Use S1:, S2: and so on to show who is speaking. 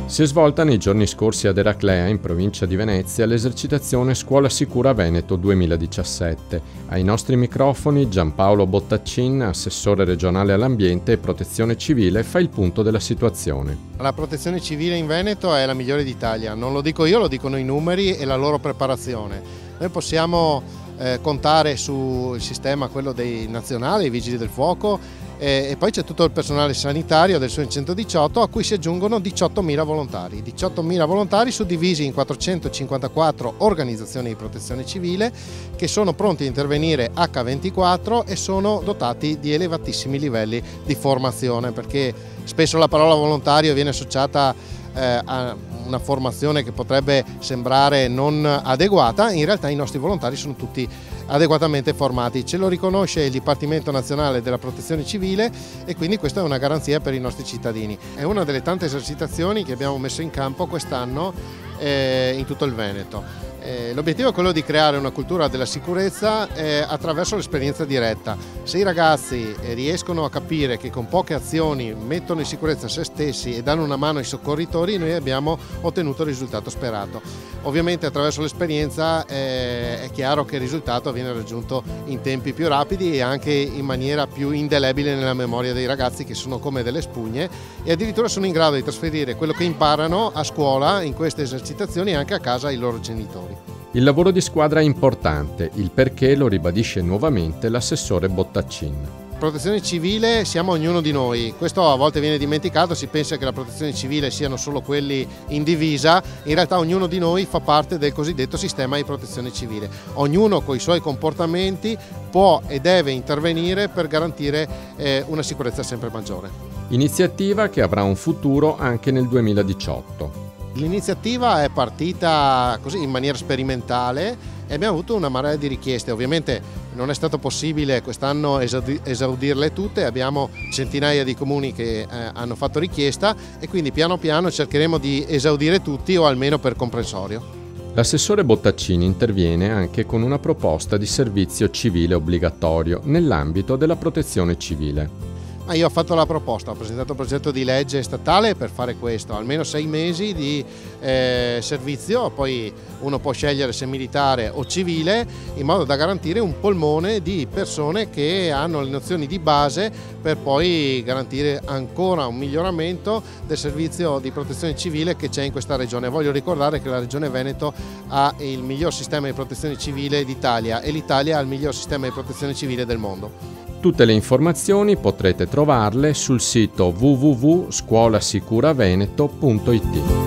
S1: Si è svolta nei giorni scorsi ad Eraclea, in provincia di Venezia, l'esercitazione Scuola Sicura Veneto 2017. Ai nostri microfoni Giampaolo Bottaccin, assessore regionale all'ambiente e protezione civile, fa il punto della situazione.
S2: La protezione civile in Veneto è la migliore d'Italia, non lo dico io, lo dicono i numeri e la loro preparazione. Noi possiamo contare sul sistema, quello dei nazionali, i vigili del fuoco, e poi c'è tutto il personale sanitario del SOIN 118 a cui si aggiungono 18.000 volontari. 18.000 volontari suddivisi in 454 organizzazioni di protezione civile che sono pronti a intervenire H24 e sono dotati di elevatissimi livelli di formazione, perché spesso la parola volontario viene associata a una formazione che potrebbe sembrare non adeguata. In realtà i nostri volontari sono tutti adeguatamente formati, ce lo riconosce il Dipartimento Nazionale della Protezione Civile e quindi questa è una garanzia per i nostri cittadini. È una delle tante esercitazioni che abbiamo messo in campo quest'anno in tutto il Veneto. L'obiettivo è quello di creare una cultura della sicurezza attraverso l'esperienza diretta. Se i ragazzi riescono a capire che con poche azioni mettono in sicurezza se stessi e danno una mano ai soccorritori, noi abbiamo ottenuto il risultato sperato. Ovviamente attraverso l'esperienza è chiaro che il risultato viene raggiunto in tempi più rapidi e anche in maniera più indelebile nella memoria dei ragazzi, che sono come delle spugne e addirittura sono in grado di trasferire quello che imparano a scuola in queste esercitazioni anche a casa ai loro genitori.
S1: Il lavoro di squadra è importante, il perché lo ribadisce nuovamente l'assessore Bottaccin.
S2: Protezione civile siamo ognuno di noi, questo a volte viene dimenticato, si pensa che la protezione civile siano solo quelli in divisa, in realtà ognuno di noi fa parte del cosiddetto sistema di protezione civile. Ognuno con i suoi comportamenti può e deve intervenire per garantire una sicurezza sempre maggiore.
S1: Iniziativa che avrà un futuro anche nel 2018.
S2: L'iniziativa è partita così in maniera sperimentale e abbiamo avuto una marea di richieste. Ovviamente non è stato possibile quest'anno esaudirle tutte, abbiamo centinaia di comuni che hanno fatto richiesta e quindi piano piano cercheremo di esaudire tutti o almeno per comprensorio.
S1: L'assessore Bottaccin interviene anche con una proposta di servizio civile obbligatorio nell'ambito della protezione civile.
S2: Io ho fatto la proposta, ho presentato un progetto di legge statale per fare questo, almeno 6 mesi di servizio, poi uno può scegliere se militare o civile, in modo da garantire un polmone di persone che hanno le nozioni di base per poi garantire ancora un miglioramento del servizio di protezione civile che c'è in questa regione. Voglio ricordare che la regione Veneto ha il miglior sistema di protezione civile d'Italia e l'Italia ha il miglior sistema di protezione civile del mondo.
S1: Tutte le informazioni potrete trovarle sul sito www.scuolasicuraveneto.it.